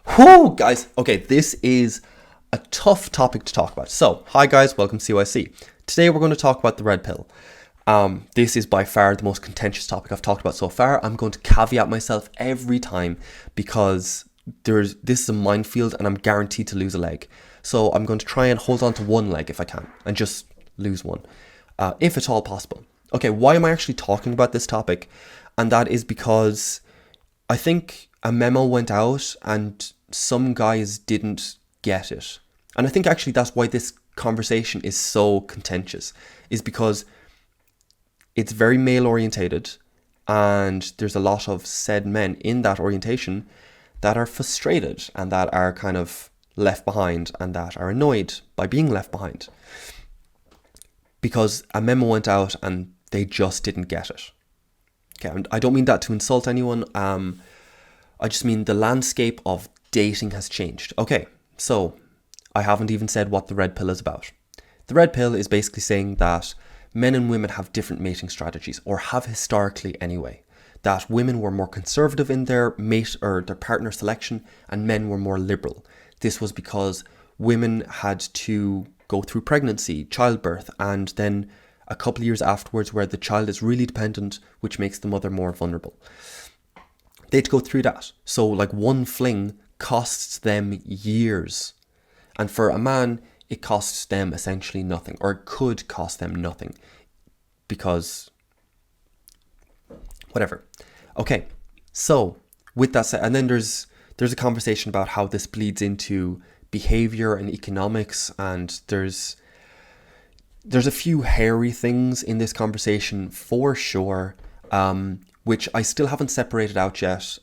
Whoo, guys. Okay, this is a tough topic to talk about. So, hi guys, welcome to CYC. Today we're going to talk about the red pill. This is by far the most contentious topic I've talked about so far. I'm going to caveat myself every time because this is a minefield and I'm guaranteed to lose a leg. So I'm going to try and hold on to one leg if I can and just lose one, if at all possible. Okay, why am I actually talking about this topic? And that is because I think a memo went out and some guys didn't get it. And I think actually that's why this conversation is so contentious, is because it's very male orientated and there's a lot of said men in that orientation that are frustrated and that are kind of left behind and that are annoyed by being left behind because a memo went out and they just didn't get it. Okay, and I don't mean that to insult anyone. I just mean the landscape of dating has changed. Okay, so I haven't even said what the red pill is about. The red pill is basically saying that men and women have different mating strategies, or have historically anyway. That women were more conservative in their mate or their partner selection and men were more liberal. This was because women had to go through pregnancy, childbirth, and then a couple of years afterwards where the child is really dependent, which makes the mother more vulnerable. They had to go through that. So like one fling costs them years. And for a man, it costs them essentially nothing, or it could cost them nothing because whatever. Okay, so with that said, and then there's a conversation about how this bleeds into behavior and economics, and there's a few hairy things in this conversation for sure, which I still haven't separated out yet.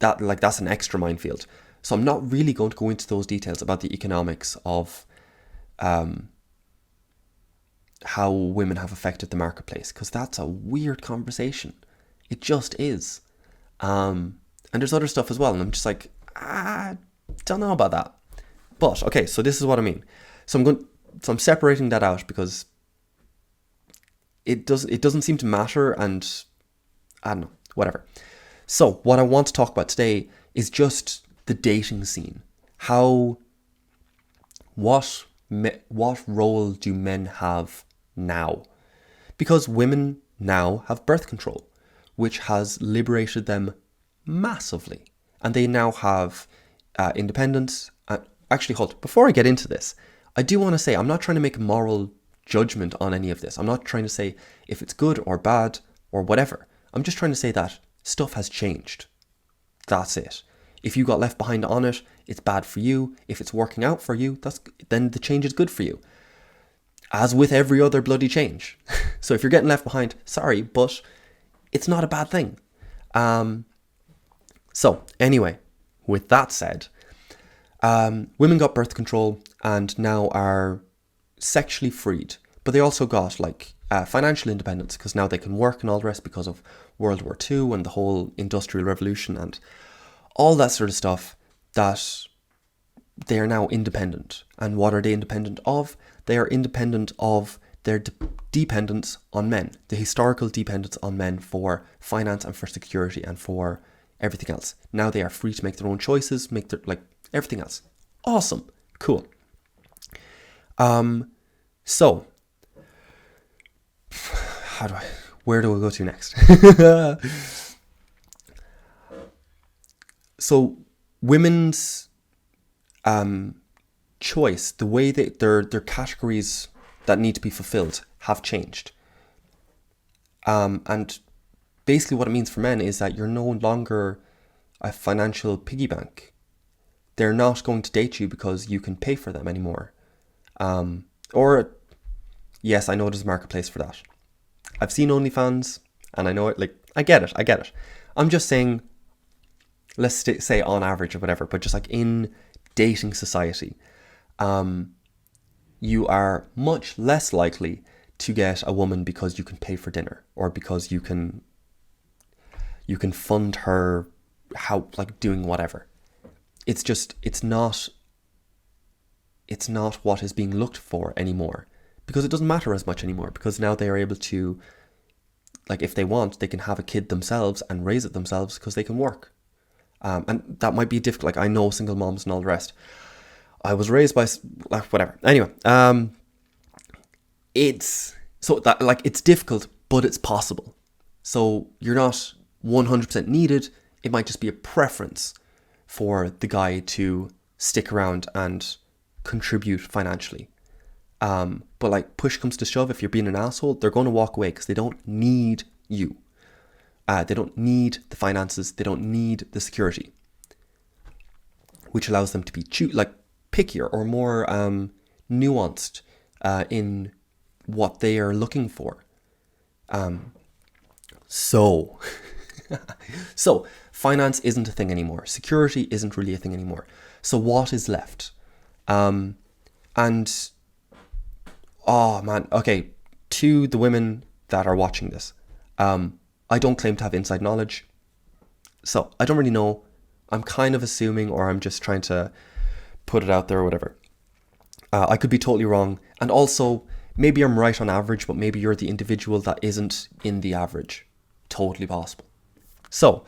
That's an extra minefield. So I'm not really going to go into those details about the economics of how women have affected the marketplace, because that's a weird conversation. It just is. And there's other stuff as well, and I'm just like, don't know about that. But okay, so this is what I mean. So I'm separating that out because it doesn't seem to matter, and I don't know, whatever. So what I want to talk about today is just the dating scene. What role do men have now? Because women now have birth control, which has liberated them massively, and they now have independence. Actually, hold, before I get into this, I do want to say I'm not trying to make a moral judgment on any of this. I'm not trying to say if it's good or bad or whatever. I'm just trying to say that stuff has changed. That's it. If you got left behind on it, it's bad for you. If it's working out for you, then the change is good for you. As with every other bloody change. So if you're getting left behind, sorry, but it's not a bad thing. So anyway, with that said, women got birth control and now are sexually freed, but they also got financial independence because now they can work and all the rest because of World War II and the whole Industrial Revolution and all that sort of stuff, that they are now independent. And what are they independent of? They are independent of their dependence on men, the historical dependence on men for finance and for security and for everything else. Now they are free to make their own choices, make their everything else. Awesome. Cool. So where do we go to next? So women's choice, the way that their categories that need to be fulfilled have changed. And basically what it means for men is that you're no longer a financial piggy bank. They're not going to date you because you can pay for them anymore. Or, yes, I know there's a marketplace for that. I've seen OnlyFans, and I know it, I get it. I'm just saying, let's say on average or whatever, but just in dating society, you are much less likely to get a woman because you can pay for dinner or because you can fund her doing whatever. It's not what is being looked for anymore, because it doesn't matter as much anymore, because now they are able to, if they want, they can have a kid themselves and raise it themselves because they can work. And that might be difficult. Like, I know single moms and all the rest. I was raised by, like, whatever. Anyway, it's difficult, but it's possible. So you're not 100% needed. It might just be a preference for the guy to stick around and contribute financially. But like, push comes to shove, if you're being an asshole, they're going to walk away because they don't need you. They don't need the finances. They don't need the security, which allows them to be pickier or more nuanced in what they are looking for. So finance isn't a thing anymore. Security isn't really a thing anymore. So what is left? Oh man, okay, to the women that are watching this, I don't claim to have inside knowledge, so I don't really know. I'm kind of assuming, or I'm just trying to put it out there or whatever. I could be totally wrong, and also maybe I'm right on average, but maybe you're the individual that isn't in the average. Totally possible. So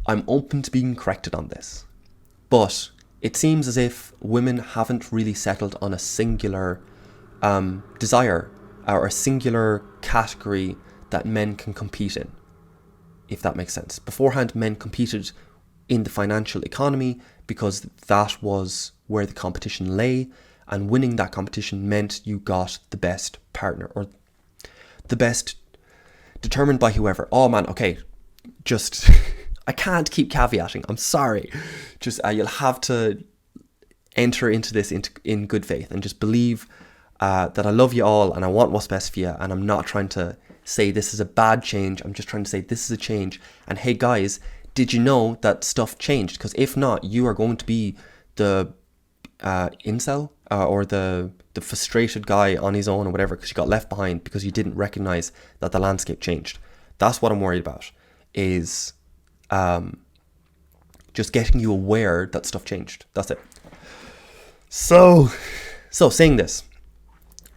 I'm open to being corrected on this, but it seems as if women haven't really settled on a singular desire or a singular category that men can compete in, if that makes sense. Beforehand, men competed in the financial economy because that was where the competition lay, and winning that competition meant you got the best partner, or the best determined by whoever. Oh man, okay, just I can't keep caveating, I'm sorry. Just you'll have to enter into this in good faith and just believe that I love you all and I want what's best for you, and I'm not trying to say this is a bad change. I'm just trying to say this is a change. And hey guys, did you know that stuff changed? Because if not, you are going to be the incel or the frustrated guy on his own or whatever, because you got left behind because you didn't recognize that the landscape changed. That's what I'm worried about, is just getting you aware that stuff changed. That's it. So saying this,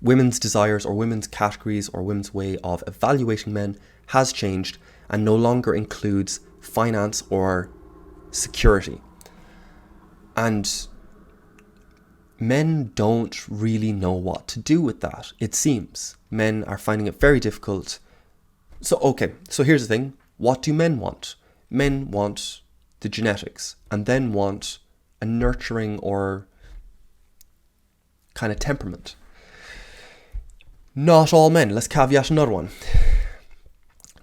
women's desires or women's categories or women's way of evaluating men has changed and no longer includes finance or security. And men don't really know what to do with that, it seems. Men are finding it very difficult. So here's the thing. What do men want? Men want the genetics and then want a nurturing or kind of temperament. Not all men. Let's caveat another one.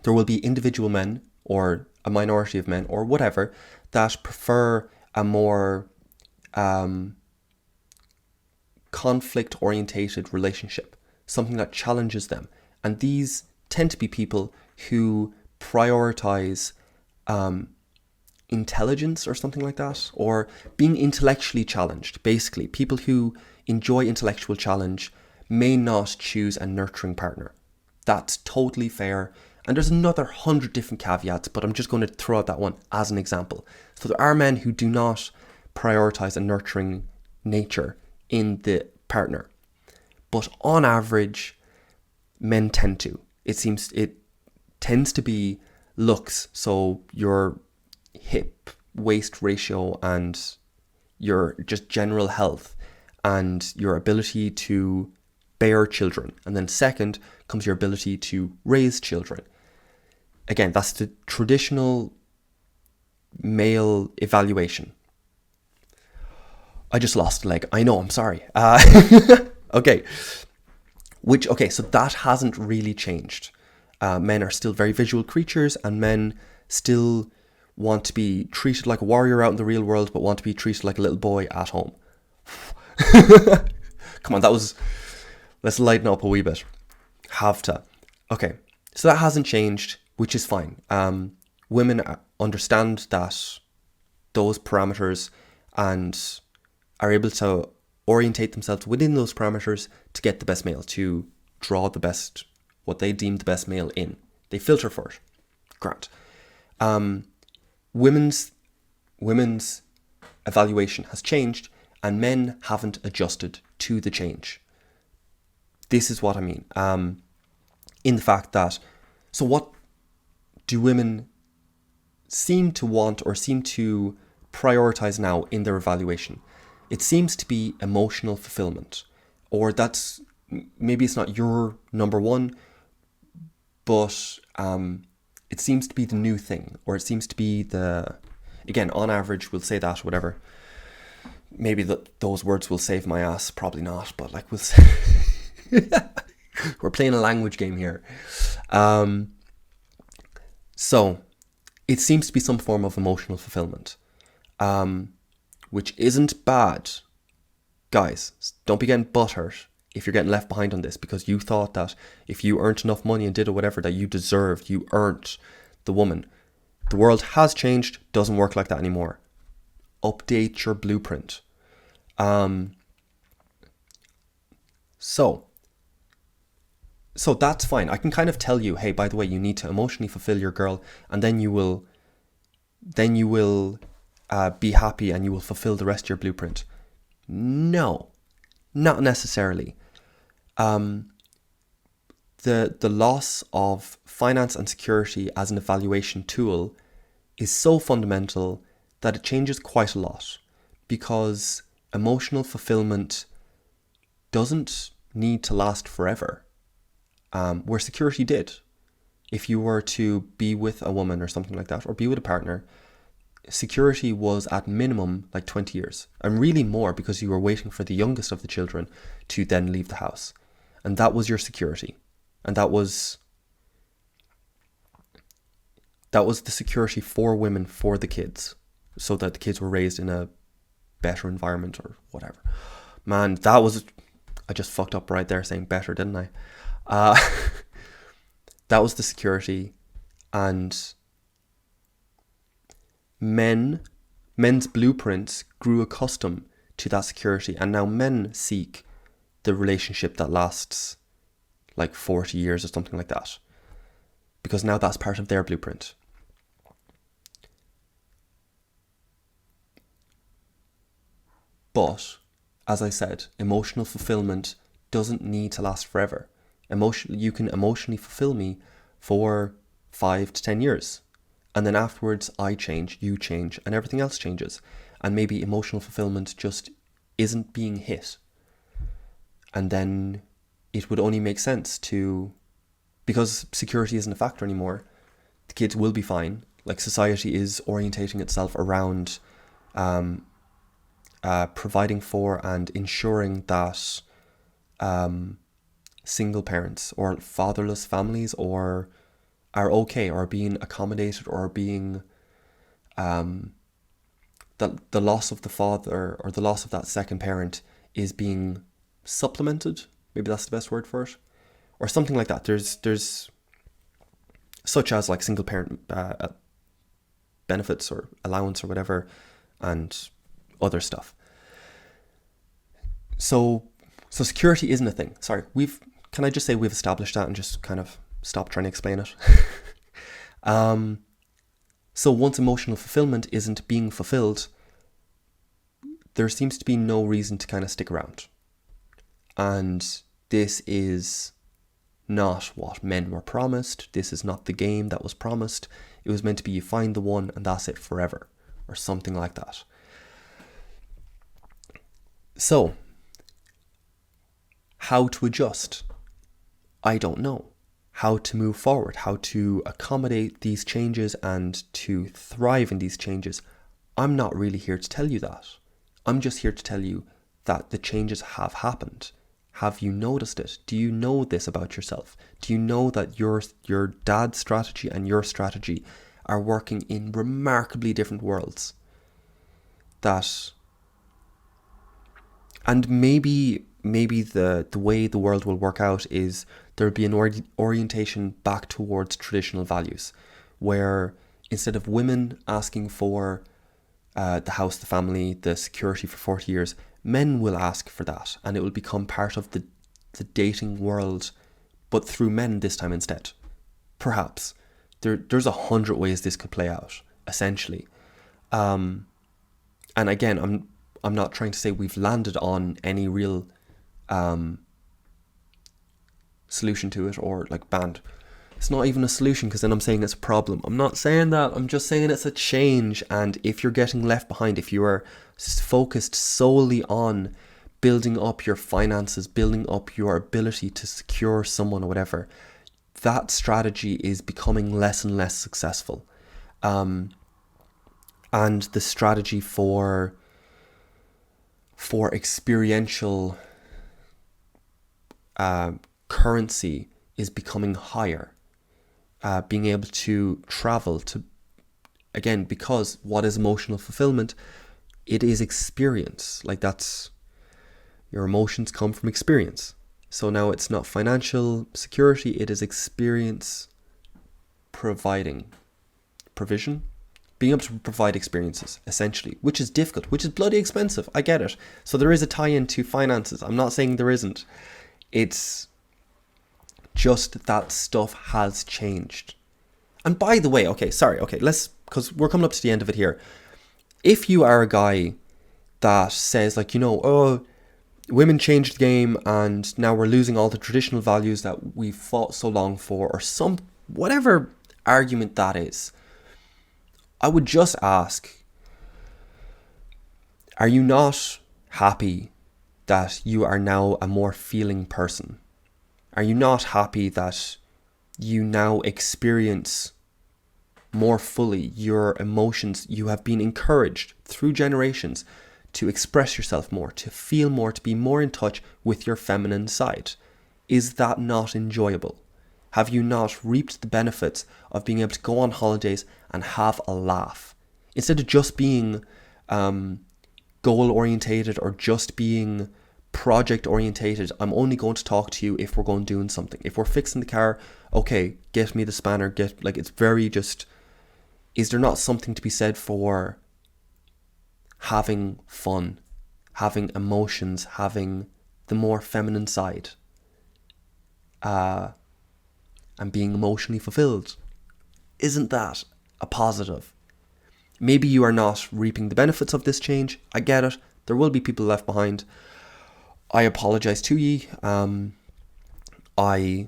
There will be individual men or a minority of men or whatever that prefer a more conflict-orientated relationship, something that challenges them. And these tend to be people who prioritize intelligence or something like that, or being intellectually challenged. Basically, people who enjoy intellectual challenge may not choose a nurturing partner. That's totally fair. And there's another 100 different caveats, but I'm just going to throw out that one as an example. So there are men who do not prioritize a nurturing nature in the partner. But on average, men tend to. It tends to be looks. So your hip waist ratio and your just general health and your ability to bear children. And then second comes your ability to raise children. Again, that's the traditional male evaluation. I just lost a leg. I know, I'm sorry. Okay. So that hasn't really changed. Men are still very visual creatures, and men still want to be treated like a warrior out in the real world, but want to be treated like a little boy at home. Come on, let's lighten up a wee bit. Have to. Okay, so that hasn't changed, which is fine. Women understand that those parameters and are able to orientate themselves within those parameters to get the best male, to draw the best, what they deem the best male in. They filter for it. Grant. Women's evaluation has changed, and men haven't adjusted to the change. This is what I mean. In the fact that, so what do women seem to want or seem to prioritize now in their evaluation. It seems to be emotional fulfillment, or that's maybe it's not your number one, but it seems to be the new thing, or it seems to be again, on average, we'll say that, whatever. Maybe those words will save my ass, probably not, but like we'll say, we're playing a language game here. So it seems to be some form of emotional fulfillment, which isn't bad. Guys, don't be getting butthurt if you're getting left behind on this, because you thought that if you earned enough money and did whatever that you deserved, you earned the woman. The world has changed, doesn't work like that anymore. Update your blueprint. So that's fine. I can kind of tell you, hey, by the way, you need to emotionally fulfill your girl, and then you will be happy and you will fulfill the rest of your blueprint. No, not necessarily. The loss of finance and security as an evaluation tool is so fundamental that it changes quite a lot, because emotional fulfillment doesn't need to last forever. Where security did. If you were to be with a woman or something like that, or be with a partner, security was at minimum like 20 years, and really more, because you were waiting for the youngest of the children to then leave the house. And that was your security. And that was the security for women, for the kids, so that the kids were raised in a better environment or whatever. Man, I just fucked up right there saying better, didn't I? That was the security, and men's blueprints grew accustomed to that security, and now men seek the relationship that lasts like 40 years or something like that, because now that's part of their blueprint. But as I said, emotional fulfillment doesn't need to last forever. You can emotionally fulfill me for 5 to 10 years. And then afterwards, I change, you change, and everything else changes. And maybe emotional fulfillment just isn't being hit. And then it would only make sense because security isn't a factor anymore, the kids will be fine. Like, society is orientating itself around providing for and ensuring that single parents or fatherless families are okay, or being accommodated, or being that the loss of the father or the loss of that second parent is being supplemented. Maybe that's the best word for it, or something like that. There's such as like single parent benefits or allowance or whatever, and other stuff. So security isn't a thing. Sorry, can I just say we've established that and just kind of stop trying to explain it? So once emotional fulfillment isn't being fulfilled, there seems to be no reason to kind of stick around. And this is not what men were promised. This is not the game that was promised. It was meant to be you find the one and that's it forever, or something like that. So, how to adjust? I don't know. How to move forward, how to accommodate these changes and to thrive in these changes. I'm not really here to tell you that. I'm just here to tell you that the changes have happened. Have you noticed it? Do you know this about yourself? Do you know that your dad's strategy and your strategy are working in remarkably different worlds? And maybe the way the world will work out is there'll be an orientation back towards traditional values, where instead of women asking for the house, the family, the security for 40 years, men will ask for that, and it will become part of the dating world, but through men this time instead. Perhaps. There's 100 ways this could play out, essentially. And again, I'm not trying to say we've landed on any real solution to it, or like banned. It's not even a solution, because then I'm saying it's a problem. I'm not saying that. I'm just saying it's a change. And if you're getting left behind, if you are focused solely on building up your finances, building up your ability to secure someone or whatever, that strategy is becoming less and less successful. And the strategy for experiential currency is becoming higher. Being able to travel to, again, because what is emotional fulfillment? It is experience. Like, that's, your emotions come from experience. So now it's not financial security, it is experience provision, being able to provide experiences, essentially, which is difficult, which is bloody expensive. I get it. So there is a tie-in to finances. I'm not saying there isn't. It's just that stuff has changed. And by the way, let's, because we're coming up to the end of it here. If you are a guy that says, like, oh, women changed the game and now we're losing all the traditional values that we fought so long for, or some whatever argument that is, I would just ask, are you not happy that you are now a more feeling person? Are you not happy that you now experience more fully your emotions? You have been encouraged through generations to express yourself more, to feel more, to be more in touch with your feminine side. Is that not enjoyable? Have you not reaped the benefits of being able to go on holidays and have a laugh? Instead of just being goal orientated or just being project orientated, I'm only going to talk to you if we're going doing something. If we're fixing the car, okay, get me the spanner, it's very just, is there not something to be said for having fun, having emotions, having the more feminine side, and being emotionally fulfilled? Isn't that a positive? Maybe you are not reaping the benefits of this change. I get it. There will be people left behind. I apologise to ye. I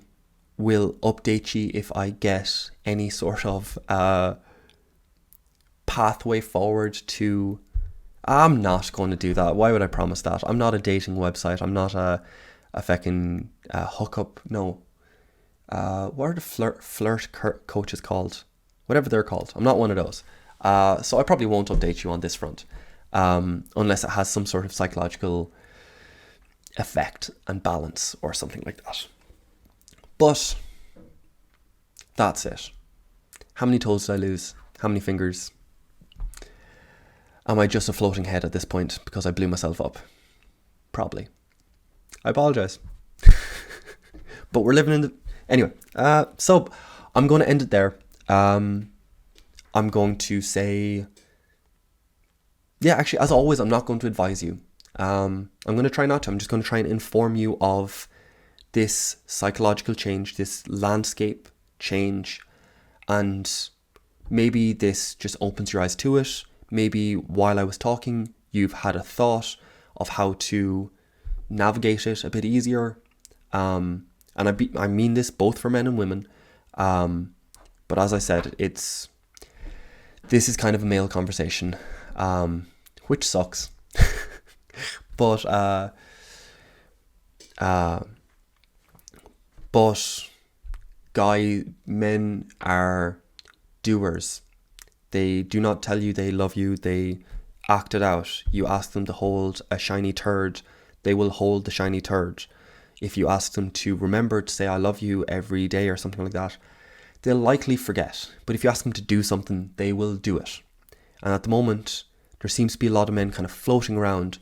will update ye if I get any sort of pathway forward to... I'm not going to do that. Why would I promise that? I'm not a dating website. I'm not a fucking hookup. No. What are the flirt coaches called? Whatever they're called. I'm not one of those. So I probably won't update you on this front. Unless it has some sort of psychological effect and balance or something like that. But that's it. How many toes did I lose? How many fingers? Am I just a floating head at this point because I blew myself up? Probably. I apologise. But we're living in the... Anyway, so I'm going to end it there. I'm going to say... Yeah, actually, as always, I'm not going to advise you. I'm going to try not to. I'm just going to try and inform you of this psychological change, this landscape change, and maybe this just opens your eyes to it. Maybe while I was talking, you've had a thought of how to navigate it a bit easier. And I mean this both for men and women. But as I said, this is kind of a male conversation, which sucks. But men are doers. They do not tell you they love you, they act it out. You ask them to hold a shiny turd, they will hold the shiny turd. If you ask them to remember to say I love you every day or something like that, they'll likely forget. But if you ask them to do something, they will do it. And at the moment, there seems to be a lot of men kind of floating around,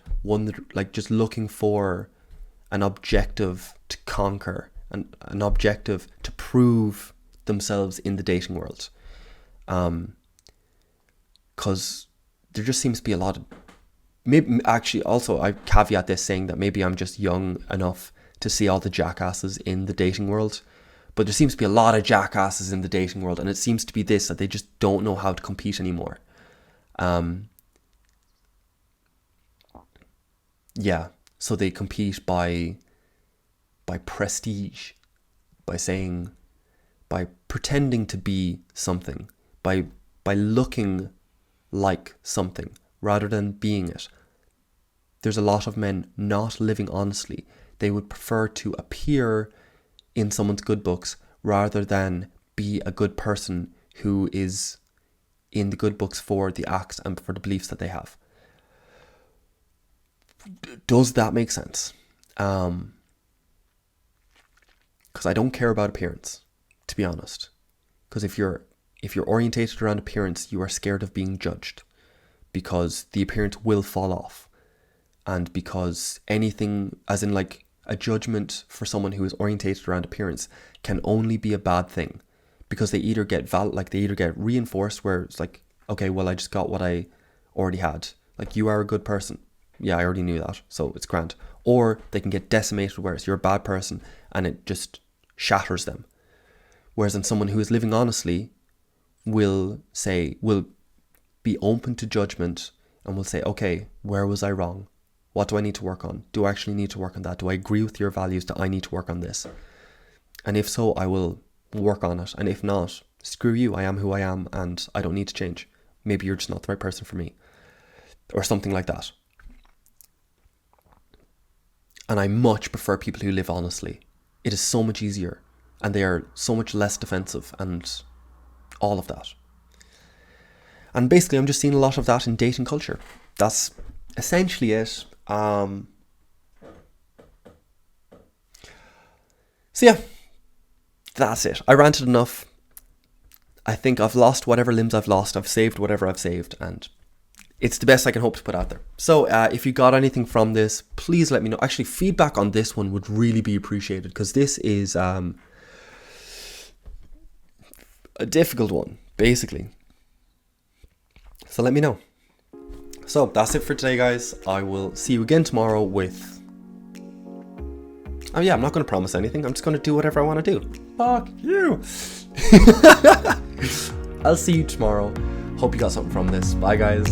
just looking for an objective to conquer, an objective to prove themselves in the dating world. Because there just seems to be a lot of... Maybe, actually, also, I caveat this saying that maybe I'm just young enough to see all the jackasses in the dating world. But there seems to be a lot of jackasses in the dating world, and it seems to be this, that they just don't know how to compete anymore. Yeah, so they compete by prestige, by saying, by pretending to be something, by looking like something rather than being it. There's a lot of men not living honestly. They would prefer to appear in someone's good books rather than be a good person who is in the good books for the acts and for the beliefs that they have. Does that make sense? Because I don't care about appearance, to be honest. Because if you're orientated around appearance, you are scared of being judged, because the appearance will fall off, and because anything, as in like a judgment for someone who is orientated around appearance, can only be a bad thing, because they either get reinforced, where it's like, okay, well, I just got what I already had. Like, you are a good person. Yeah, I already knew that, so it's grand. Or they can get decimated, whereas you're a bad person, and it just shatters them. Whereas in someone who is living honestly will be open to judgment and will say, okay, where was I wrong? What do I need to work on? Do I actually need to work on that? Do I agree with your values that I need to work on this? And if so, I will work on it. And if not, screw you, I am who I am and I don't need to change. Maybe you're just not the right person for me. Or something like that. And I much prefer people who live honestly. It is so much easier, and they are so much less defensive and all of that. And basically, I'm just seeing a lot of that in dating culture. That's essentially it. So yeah, that's it. I ranted enough. I think I've lost whatever limbs I've lost. I've saved whatever I've saved, and it's the best I can hope to put out there. So if you got anything from this, please let me know. Actually, feedback on this one would really be appreciated, because this is a difficult one, basically. So let me know. So that's it for today, guys. I will see you again tomorrow with... Oh yeah, I'm not going to promise anything. I'm just going to do whatever I want to do. Fuck you. I'll see you tomorrow. Hope you got something from this. Bye, guys.